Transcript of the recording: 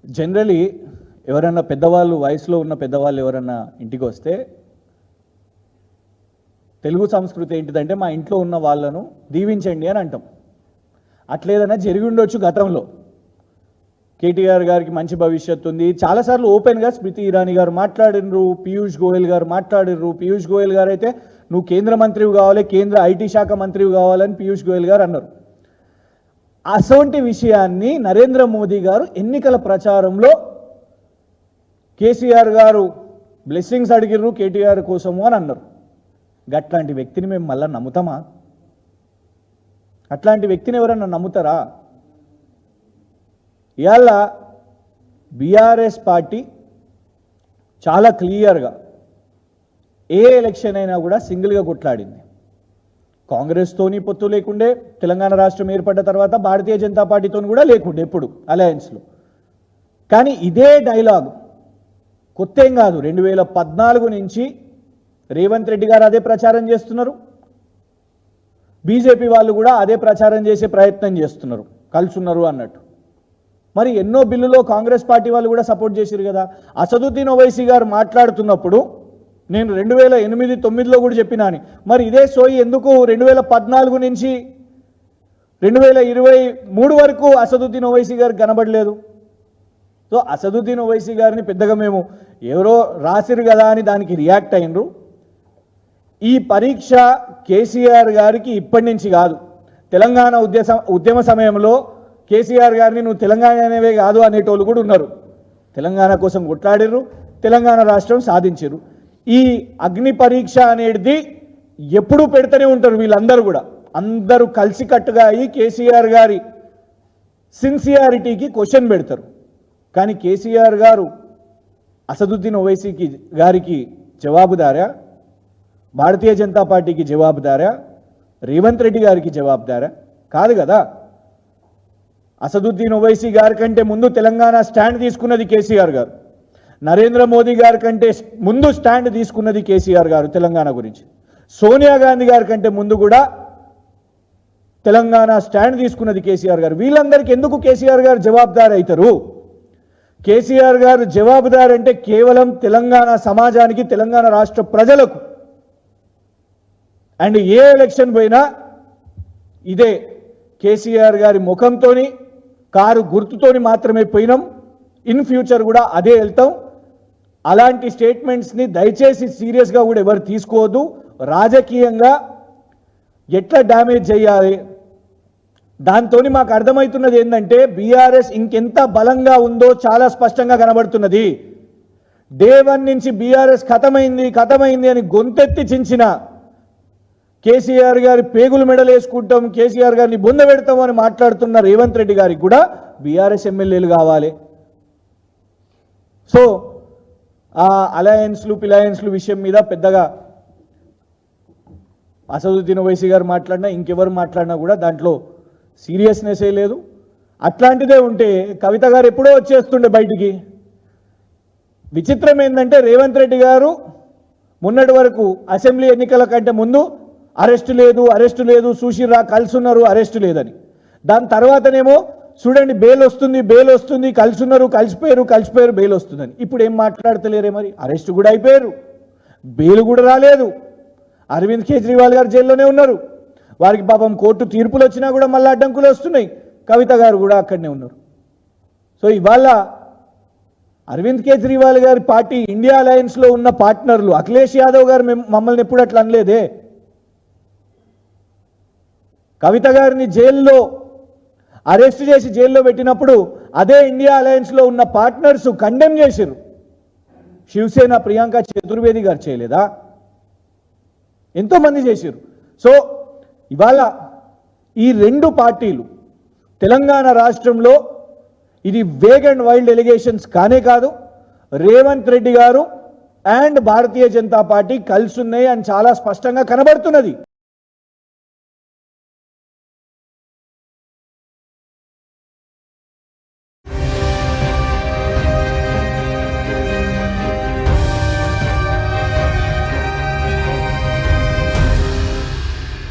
Generally ఎవరన్నా పెద్దవాళ్ళు వయసులో ఉన్న పెద్దవాళ్ళు ఎవరన్నా ఇంటికి వస్తే తెలుగు సంస్కృతి ఏంటిదంటే మా ఇంట్లో ఉన్న వాళ్ళను దీవించండి అని అంటాం. అట్లేదన్నా జరిగి ఉండొచ్చు గతంలో. కేటీఆర్ గారికి మంచి భవిష్యత్తు ఉంది, చాలాసార్లు ఓపెన్గా స్మృతి ఇరానీ గారు మాట్లాడినరు, పీయూష్ గోయల్ గారు మాట్లాడినరు. పీయూష్ గోయల్ గారు అయితే నువ్వు కేంద్ర మంత్రివి కావాలి, కేంద్ర ఐటీ శాఖ మంత్రివి కావాలని పీయూష్ గోయల్ గారు అన్నారు. అసొంటి విషయాన్ని నరేంద్ర మోదీ గారు ఎన్నికల ప్రచారంలో కేసీఆర్ గారు బ్లెస్సింగ్స్ అడిగిర్రు కేటీఆర్ కోసము అని అన్నారు. అట్లాంటి వ్యక్తిని మేము మళ్ళీ నమ్ముతామా? అట్లాంటి వ్యక్తిని ఎవరన్నా నమ్ముతారా? ఇవాళ బీఆర్ఎస్ పార్టీ చాలా క్లియర్గా ఏ ఎలక్షన్ అయినా కూడా సింగిల్గా కొట్లాడింది. కాంగ్రెస్తోని పొత్తు లేకుండే, తెలంగాణ రాష్ట్రం ఏర్పడ్డ తర్వాత భారతీయ జనతా పార్టీతో కూడా లేకుండే ఎప్పుడు అలయన్స్లో. కానీ ఇదే డైలాగ్ కొత్త ఏం కాదు. 2014 నుంచి రేవంత్ రెడ్డి గారు అదే ప్రచారం చేస్తున్నారు, బీజేపీ వాళ్ళు కూడా అదే ప్రచారం చేసే ప్రయత్నం చేస్తున్నారు, కలుసున్నారు అన్నట్టు. మరి ఎన్నో బిల్లులో కాంగ్రెస్ పార్టీ వాళ్ళు కూడా సపోర్ట్ చేశారు కదా. అసదుద్దీన్ ఓవైసీ గారు మాట్లాడుతున్నప్పుడు నేను 2008-9లో కూడా చెప్పినాని, మరి ఇదే సోయి ఎందుకు 2014 నుంచి 2023 వరకు అసదుద్దీన్ ఓవైసీ గారు కనబడలేదు? సో అసదుద్దీన్ ఓవైసీ గారిని పెద్దగా మేము ఎవరో రాసిరు కదా అని దానికి రియాక్ట్ అయినరు. ఈ పరీక్ష కేసీఆర్ గారికి ఇప్పటి నుంచి కాదు, తెలంగాణ ఉద్యమ సమయంలో కేసీఆర్ గారిని నువ్వు తెలంగాణ అనేవే కాదు అనేటోళ్ళు కూడా ఉన్నారు. తెలంగాణ కోసం కొట్లాడిర్రు, తెలంగాణ రాష్ట్రం సాధించారు. ఈ అగ్ని పరీక్ష అనేది ఎప్పుడూ పెడుతూనే ఉంటారు వీళ్ళందరూ కూడా. అందరూ కలిసికట్టుగా అయ్యి కేసీఆర్ గారి సిన్సియారిటీకి క్వశ్చన్ పెడతారు. కానీ కేసీఆర్ గారు అసదుద్దీన్ ఓవైసీ గారికి జవాబుదారా? భారతీయ జనతా పార్టీకి జవాబుదారా? రేవంత్ రెడ్డి గారికి జవాబుదారా? కాదు కదా. అసదుద్దీన్ ఓవైసీ గారి కంటే ముందు తెలంగాణ స్టాండ్ తీసుకున్నది కేసీఆర్ గారు. నరేంద్ర మోదీ గారి కంటే ముందు స్టాండ్ తీసుకున్నది కేసీఆర్ గారు తెలంగాణ గురించి. సోనియా గాంధీ గారి కంటే ముందు కూడా తెలంగాణ స్టాండ్ తీసుకున్నది కేసీఆర్ గారు. వీళ్ళందరికీ ఎందుకు కేసీఆర్ గారు జవాబుదారు అవుతారు? కేసీఆర్ గారు జవాబుదారు అంటే కేవలం తెలంగాణ సమాజానికి, తెలంగాణ రాష్ట్ర ప్రజలకు. అండ్ ఏ ఎలక్షన్ పోయినా ఇదే కేసీఆర్ గారి ముఖంతోని, కారు గుర్తుతోని మాత్రమే పోయినాం. ఇన్ ఫ్యూచర్ కూడా అదే వెళ్తాం. అలాంటి స్టేట్మెంట్స్ని దయచేసి సీరియస్గా కూడా ఎవరు తీసుకోవద్దు. రాజకీయంగా ఎట్లా డ్యామేజ్ చేయాలి, దాంతో మాకు అర్థమవుతున్నది ఏంటంటే బీఆర్ఎస్ ఇంకెంత బలంగా ఉందో చాలా స్పష్టంగా కనబడుతున్నది. డే 1 నుంచి బీఆర్ఎస్ ఖతమైంది అని గొంతెత్తి చించిన కేసీఆర్ గారి పేగులు మెడలేసుకుంటాం, కేసీఆర్ గారిని బొందబెడతాం అని మాట్లాడుతున్న రేవంత్ రెడ్డి గారికి కూడా బీఆర్ఎస్ ఎమ్మెల్యేలు కావాలి. సో ఆ అలయన్స్లు విషయం మీద పెద్దగా అసదుద్దీన్ ఓవైసీ గారు మాట్లాడినా, ఇంకెవరు మాట్లాడినా కూడా దాంట్లో సీరియస్నెస్ లేదు. అట్లాంటిదే ఉంటే కవిత గారు ఎప్పుడో వచ్చేస్తుండే బయటికి. విచిత్రం ఏంటంటే రేవంత్ రెడ్డి గారు మొన్నటి వరకు అసెంబ్లీ ఎన్నికల కంటే ముందు అరెస్టు లేదు, చూసిర్రా కలుసున్నారు, అరెస్టు లేదని. దాని తర్వాతనేమో చూడండి బెయిల్ వస్తుంది, కలిసిపోయారు బెయిల్ వస్తుందని. ఇప్పుడు ఏం మాట్లాడతలేరే? మరి అరెస్టు కూడా అయిపోయారు, బెయిల్ కూడా రాలేదు. అరవింద్ కేజ్రీవాల్ గారు జైల్లోనే ఉన్నారు. వారికి పాపం కోర్టు తీర్పులు వచ్చినా కూడా మళ్ళీ అడ్డంకులు వస్తున్నాయి. కవిత గారు కూడా అక్కడనే ఉన్నారు. సో ఇవాళ అరవింద్ కేజ్రీవాల్ గారి పార్టీ ఇండియా అలయన్స్లో ఉన్న పార్ట్నర్లు అఖిలేష్ యాదవ్ గారు మమ్మల్ని ఎప్పుడు అట్లా అనలేదే. కవిత గారిని జైల్లో అరెస్ట్ చేసి జైల్లో పెట్టినప్పుడు అదే ఇండియా అలయన్స్లో ఉన్న పార్ట్నర్స్ కండెమ్ చేశారు. శివసేన ప్రియాంక చతుర్వేది గారు చేయలేదా? ఎంతోమంది చేశారు. సో ఇవాళ ఈ రెండు పార్టీలు తెలంగాణ రాష్ట్రంలో ఇది వేగ్ అండ్ వైల్డ్ ఎలిగేషన్స్ కానే కాదు. రేవంత్ రెడ్డి గారు అండ్ భారతీయ జనతా పార్టీ కలిసి ఉన్నాయి అని చాలా స్పష్టంగా కనబడుతున్నది.